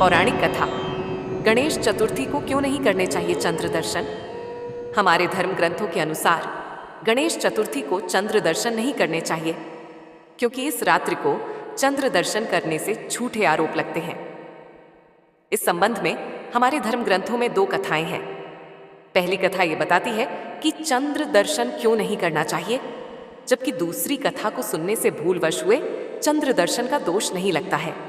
पौराणिक कथा। गणेश चतुर्थी को क्यों नहीं करने चाहिए चंद्र दर्शन? हमारे धर्म ग्रंथों के अनुसार गणेश चतुर्थी को चंद्र दर्शन नहीं करने चाहिए, क्योंकि इस रात्रि को चंद्र दर्शन करने से झूठे आरोप लगते हैं। इस संबंध में हमारे धर्म ग्रंथों में 2 कथाएं हैं। पहली कथा ये बताती है कि चंद्र दर्शन क्यों नहीं करना चाहिए, जबकि दूसरी कथा को सुनने से भूलवश हुए चंद्र दर्शन का दोष नहीं लगता है।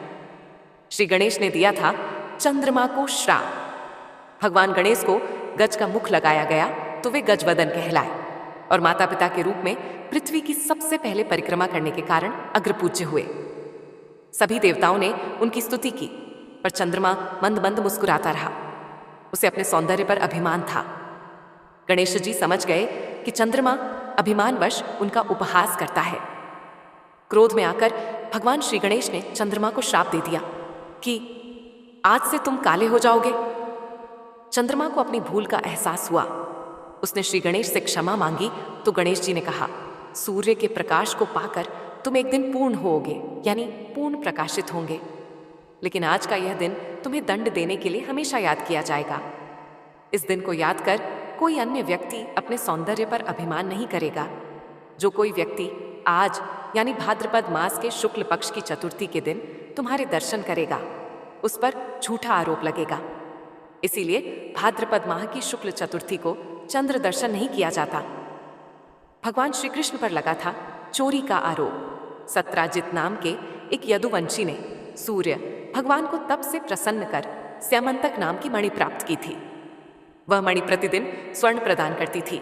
श्री गणेश ने दिया था चंद्रमा को श्राप। भगवान गणेश को गज का मुख लगाया गया तो वे गजवदन कहलाए और माता पिता के रूप में पृथ्वी की सबसे पहले परिक्रमा करने के कारण अग्रपूज्य हुए। सभी देवताओं ने उनकी स्तुति की, पर चंद्रमा मंद मंद मुस्कुराता रहा। उसे अपने सौंदर्य पर अभिमान था। गणेश जी समझ गए कि चंद्रमा अभिमानवश उनका उपहास करता है। क्रोध में आकर भगवान श्री गणेश ने चंद्रमा को श्राप दे दिया कि आज से तुम काले हो जाओगे। चंद्रमा को अपनी भूल का एहसास हुआ। उसने श्री गणेश से क्षमा मांगी तो गणेश जी ने कहा, सूर्य के प्रकाश को पाकर तुम एक दिन पूर्ण होोगे, यानी पूर्ण प्रकाशित होंगे। लेकिन आज का यह दिन तुम्हें दंड देने के लिए हमेशा याद किया जाएगा। इस दिन को याद कर कोई अन्य व्यक्ति अपने सौंदर्य पर अभिमान नहीं करेगा। जो कोई व्यक्ति आज यानी भाद्रपद मास के शुक्ल पक्ष की चतुर्थी के दिन तुम्हारे दर्शन करेगा, उस पर झूठा आरोप लगेगा। इसीलिए भाद्रपद माह की शुक्ल चतुर्थी को चंद्र दर्शन नहीं किया जाता। भगवान श्री कृष्ण पर लगा था चोरी का आरोप। सत्राजित नाम के एक यदुवंशी ने सूर्य भगवान को तप से प्रसन्न कर स्यमंतक नाम की मणि प्राप्त की थी। वह मणि प्रतिदिन स्वर्ण प्रदान करती थी।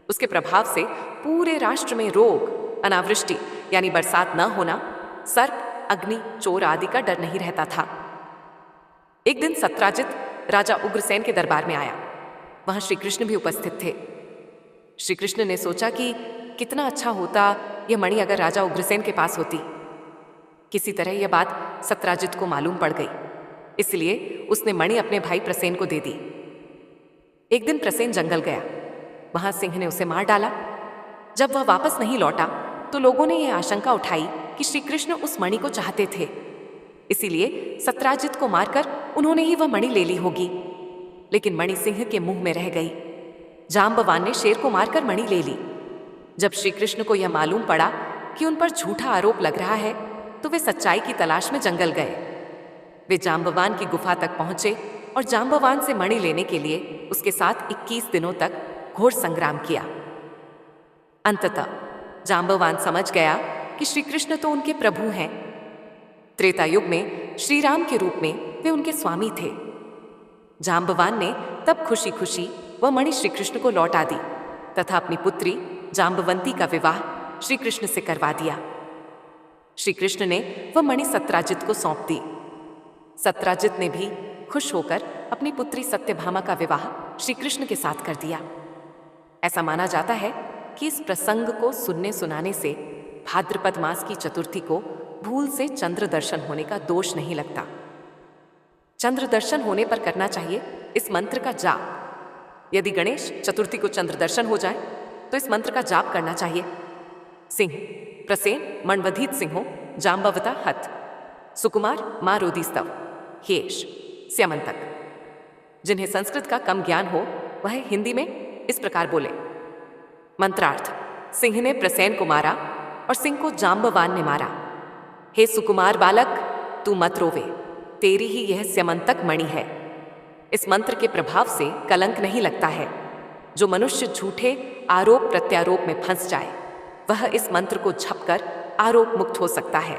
उसके प्रभाव से पूरे राष्ट्र में रोग, अनावृष्टि यानी बरसात न होना, सर्प, अग्नि, चोर आदि का डर नहीं रहता था। एक दिन सत्राजित राजा उग्रसेन के दरबार में आया। वहां श्री कृष्ण भी उपस्थित थे। श्री कृष्ण ने सोचा कि कितना अच्छा होता यह मणि अगर राजा उग्रसेन के पास होती। किसी तरह यह बात सत्राजित को मालूम पड़ गई, इसलिए उसने मणि अपने भाई प्रसेन को दे दी। एक दिन प्रसेन जंगल गया। वहां सिंह ने उसे मार डाला। जब वह वापस नहीं लौटा तो लोगों ने यह आशंका उठाई कि श्री कृष्ण उस मणि को चाहते थे, इसीलिए सत्राजित को मारकर उन्होंने ही वह मणि ले ली होगी। लेकिन मणि सिंह के मुंह में रह गई। जांबवान ने शेर को मारकर मणि ले ली। जब श्री कृष्ण को यह मालूम पड़ा कि उन पर झूठा आरोप लग रहा है तो वे सच्चाई की तलाश में जंगल गए। वे जांबवान की गुफा तक पहुंचे और जांबवान से मणि लेने के लिए उसके साथ 21 दिनों तक घोर संग्राम किया। अंततः जांबवान समझ गया कि श्री कृष्ण तो उनके प्रभु हैं। त्रेता युग में श्री राम के रूप में वे उनके स्वामी थे। जांबवान ने तब खुशी खुशी वह मणि श्री कृष्ण को लौटा दी तथा अपनी पुत्री जांबवंती का विवाह श्री कृष्ण से करवा दिया। श्री कृष्ण ने वह मणि सत्राजित को सौंप दी। सत्राजित ने भी खुश होकर अपनी पुत्री सत्यभामा का विवाह श्री कृष्ण के साथ कर दिया। ऐसा माना जाता है कि इस प्रसंग को सुनने सुनाने से भाद्रपद मास की चतुर्थी को भूल से चंद्र दर्शन होने का दोष नहीं लगता। चंद्र दर्शन होने पर करना चाहिए इस मंत्र का जाप। यदि गणेश चतुर्थी को चंद्र दर्शन हो जाए तो इस मंत्र का जाप करना चाहिए। सिंह प्रसेन मणवधित सिंहो जांबवता हत, सुकुमार मां रोदिस्तव, हेश स्यमंतक। जिन्हें संस्कृत का कम ज्ञान हो वह हिंदी में इस प्रकार बोले। मंत्रार्थ: सिंह ने प्रसेन को मारा और सिंह को जांबवान ने मारा। हे सुकुमार बालक, तू मत रोवे, तेरी ही यह स्यमंतक मणि है। इस मंत्र के प्रभाव से कलंक नहीं लगता है। जो मनुष्य झूठे आरोप प्रत्यारोप में फंस जाए वह इस मंत्र को झपकर आरोप मुक्त हो सकता है।